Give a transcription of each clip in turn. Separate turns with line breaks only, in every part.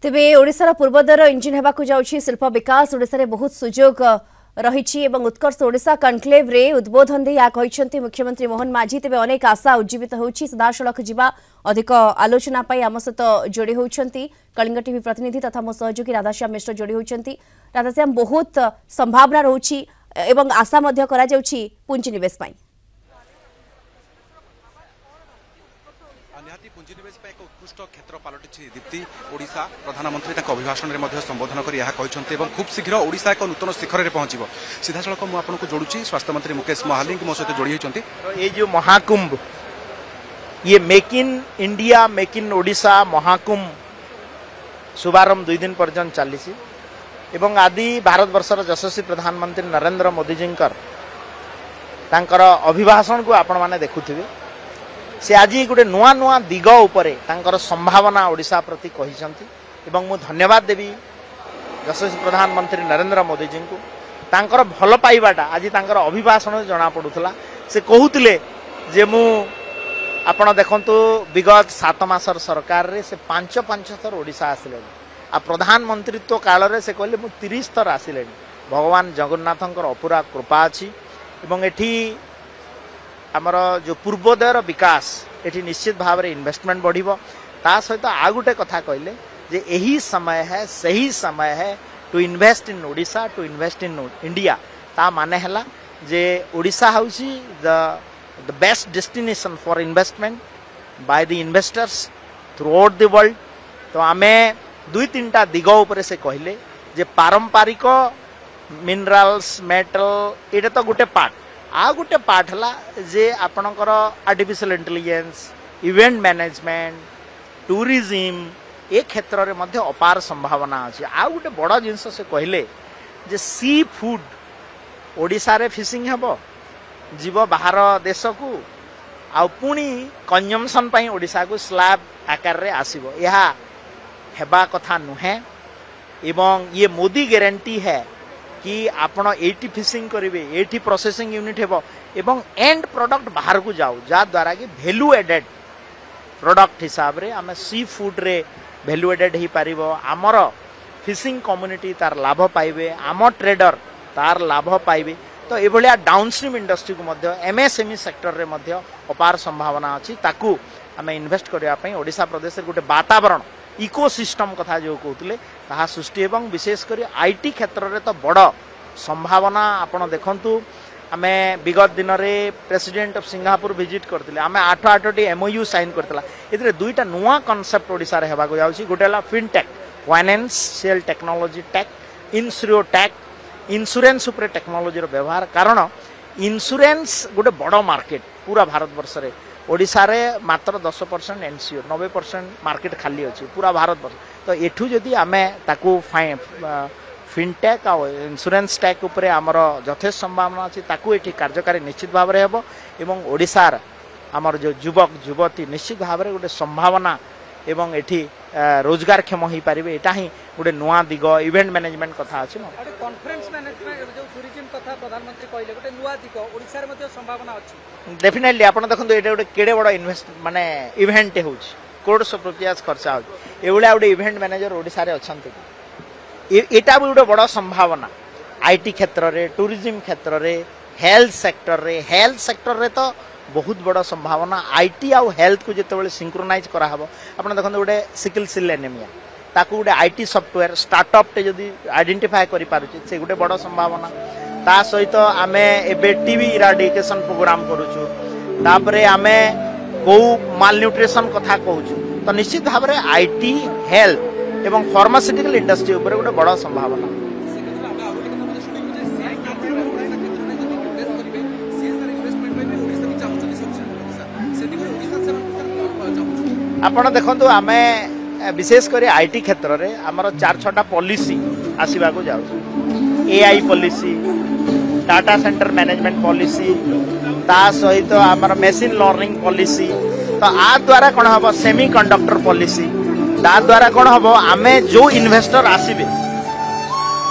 तेबे ओडिशार पूर्वोदयर इंजिन हेबाकु जाउछि शिल्प विकास ओडिशा रे बहुत सुजोग रहिछि एवं उत्कर्ष ओडिशा कनक्लेव रे उद्बोधन दे या कहिसंती मुख्यमंत्री मोहन माझी। तेबे अनेक आशा उज्जीवित होउछि सीधासळख जिबा अधिक आलोचना पाई आम सहित जोड़ी होउछंती कलिंग टीवी प्रतिनिधि तथा मो सहयोगी राधाश्याम मिश्र जोड़ी होउछंती। राधाश्याम बहुत संभावना रहुछि एवं आशा मध्य करा जाउछि पुंजी निवेश पाई।
निहाती पुंजीनिवेश एक उत्कृष्ट क्षेत्र पलटि दीप्ति ओडिशा प्रधानमंत्री अभिभाषण में संबोधन कर खूब शीघ्र ओडिशा एक नूतन शिखर में पहुंच सीधासख मुझे जोड़ुची स्वास्थ्य मंत्री मुकेश महालिंग मो सहित जोड़ी होती।
ये जो महाकुंभ ये make in India make in Odisha Mahakumbh शुभारंभ 2 दिन पर्यंत चली आदि भारत वर्षर यशस्वी प्रधानमंत्री नरेंद्र मोदी जी अभिभाषण को आपण मैंने देखुथिबे से आज गोटे नुआ नुआ दिग उपरे तांकर संभावना ओडिशा प्रति कहिसंती एवं मु धन्यवाद देवी यशस्वी प्रधानमंत्री नरेंद्र मोदी जी को तांकर भल पाइबाटा आज तांकर अभिभाषण जना पड़ुला। से कहूतिले जे मु आपण देखंतु विगत 7 मासर सरकार रे से 5 थर ओडिशा आसिले आ प्रधानमंत्रीत्व काल रे से कहले मु 30 थर आसिले। भगवान जगन्नाथंकर अपूरा कृपा अछि एवं एठी आमर जो पूर्वोदयर विकास एठी निश्चित भाव में इन्वेस्टमेंट बढ़िबो। ता सहित आ गुटे कथा कहले जे यही समय है सही समय है to invest in Odisha to invest in India. ता माने हला जे ओडिशा हाउसी the best destination for investment by the investors throughout the world. तो आमे 2-3टा दिग उपरे से कहले जे पारंपरिक मिनरल्स मेटल एटा तो गुटे पार्ट आ गोटे पार्ट है जे आपणकर artificial intelligence event management tourism ए क्षेत्र में मध्य अपार संभावना अच्छी। आ गोटे बड़ जिनस से कहले जे सी फूड ओडिशा रे फिशिंग हेबो जीव बाहर देश को आ पुणी कंजम्पशन पई ओडिशा को स्लैब आकार रे आसीबो यहा हेबा कथा नुहे एवं ये मोदी गारंटी है कि आपण एटी फिशिंग करेंगे एटी प्रोसेसिंग यूनिट हेबो एवं एंड प्रोडक्ट बाहर को जाऊ जा द्वारा कि वैल्यू एडेड प्रोडक्ट हिसाब रे आम सी फूड रे वैल्यू एडेड ही पारिबो। आमर फिशिंग कम्युनिटी तार लाभ पाइबे आम ट्रेडर तार लाभ पाइबे। तो ये भाया डाउनस्ट्रीम इंडस्ट्री को मध्य एमएसएमई सेक्टर रे मध्य अपार संभावना अच्छी ताकू आम इन्वेस्ट करने ओडिशा प्रदेश गोटे वातावरण इकोसिस्टम कथा जो कहते ताहा सृष्टि एवं विशेषकर आईटी क्षेत्र में तो बड़ संभावना आपण देखंतु आमे विगत दिन में प्रेसिडेंट ऑफ सिंगापुर विजिट करते आमे 8-8टी एमओयू साइन करतला। एथिरे 2टा नुआ कॉन्सेप्ट ओडिशा रे हेबाको जाउछि गोटे हला fintech financial technology tech insurtech insurance उपरे टेक्नोलॉजी रो व्यवहार कारण इंश्योरेंस गोटे बड़ मार्केट पूरा भारत वर्ष रे ओडिशा रे मात्र 10% एनसीओ 90% मार्केट खाली अच्छी पूरा भारत वर्ष। तो एठू जदि आमे ताकू फिनटेक और इंश्योरेंस टेक उपरे आमर यथेष्ट संभावना अच्छी ताकू एठी कार्यकारी निश्चित भाव में हेबो एवं ओडिशार आमर जो युवक युवती निश्चित भाव में गोटे संभावना एवं एठी रोजगार क्षम हो पारे। एटा ही गोटे नुआ दिग इवेंट मैनेजमेंट कथा अछि न
कॉन्फ्रेंस मैनेजमेंट जो टूरिज्म कथा प्रधानमंत्री कहले गोटे नुआ दिग ओडिसा रे मध्ये संभावना अछि।
डेफिनेटली आपण देखंतु एटा गोटे केडे बड़ इन्वेस्ट माने इवेंट होउछि करोड़ रुपया खर्चा होउछि एवळा गोटे इवेंट मैनेजर ओडिसा रे अछंती एटा भी गोटे बड़ संभावना आईटी क्षेत्र रे टूरिज्म क्षेत्र रे हेल्थ सेक्टर रे तो बहुत बड़ संभावना आईटी आउ हेल्थ को जिते सिंक्रोनाइज करा हबो। आपण देखंतु गोटे सिकल सेल एनीमिया ताकू गोटे आईटी सॉफ्टवेयर स्टार्टअप टे जदी आइडेंटिफाई करि पारुछि से गोटे बड़ संभावना। ता सहित आमे एबे टीबी इराडिकेशन प्रोग्राम करूछु तापरे आमे को माल न्यूट्रिशन कथा कहूछु। तो निश्चित भाव में आईटी हेल्थ एवं फार्मास्यूटिकल इंडस्ट्री ऊपर गोटे बड़ संभावना। आपण देखंतु आमे विशेषकर आईटी क्षेत्र में आमर 4-6टा पॉलिसी आसवा को जाउछ AI policy data centre management policy ता सहित आमर मशीन लर्निंग पॉलिसी। तो आ द्वारा कौन हम सेमी कंडक्टर पॉलिसी ता द्वारा कौन हम आमे जो इन्वेस्टर आसबे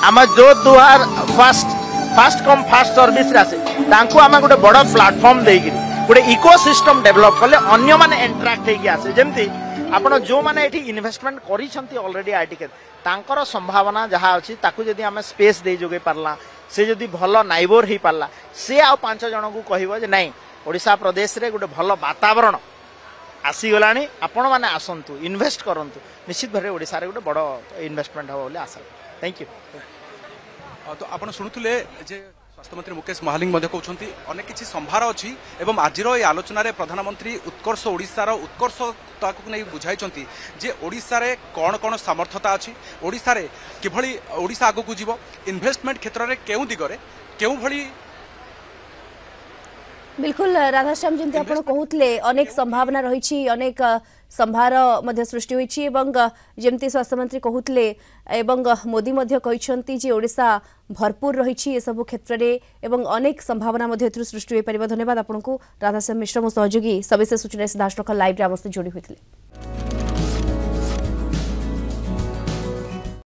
आम जो दुआर फास्ट कम फास्ट सर्विस आसे तांको आम गोटे बड़ प्लाटफॉर्म देगी गोटे इकोसिस्टम डेवलप कले अन्य माने इंटरैक्ट होगी आसे जमती आपण जो माने एठी इन्वेस्टमेंट करिसंती ऑलरेडी आईटी के तांकर संभावना जहाँ अच्छी ताकू जदि आम स्पेस दे जोगे पारला से जदि भल नाइबर हो पारला से आ 5 जन को कहबो जे नहीं ओडिशा प्रदेश रे गोटे भल वातावरण आसीगलानी आपण माने आसंतु इन्वेस्ट करंतु निश्चित भाव ओडिशा रे गोटे बड़ इन्वेस्टमेंट हो बोली आशा थैंक यू।
तो आपण शुणुले जे स्वास्थ्य मंत्री मुकेश महालिंग कहते अनेक किसी संभार अच्छी एवं आज आलोचन प्रधानमंत्री उत्कर्ष ओडिशार उत्कर्षता को नहीं बुझाई जे ओडिशा रे कौन कौन सामर्थ्यता अच्छी ओडिशा रे किभली ओडिशा आगू को जीव इन्वेस्टमेंट क्षेत्र में केउ दिगरे केउ भली
बिल्कुल राधाश्याम जमी आप कहते अनेक संभावना रही अनेक संभार सृष्टि होती जमती स्वास्थ्य मंत्री कहते मोदी कहते ओडिशा भरपूर रही सब क्षेत्र में अनेक संभावना सृष्टि हो पार। धन्यवाद आपको राधाश्याम मिश्र मो सहयोगी सविशेष सूचना सीधासख लाइव जोड़ी होते।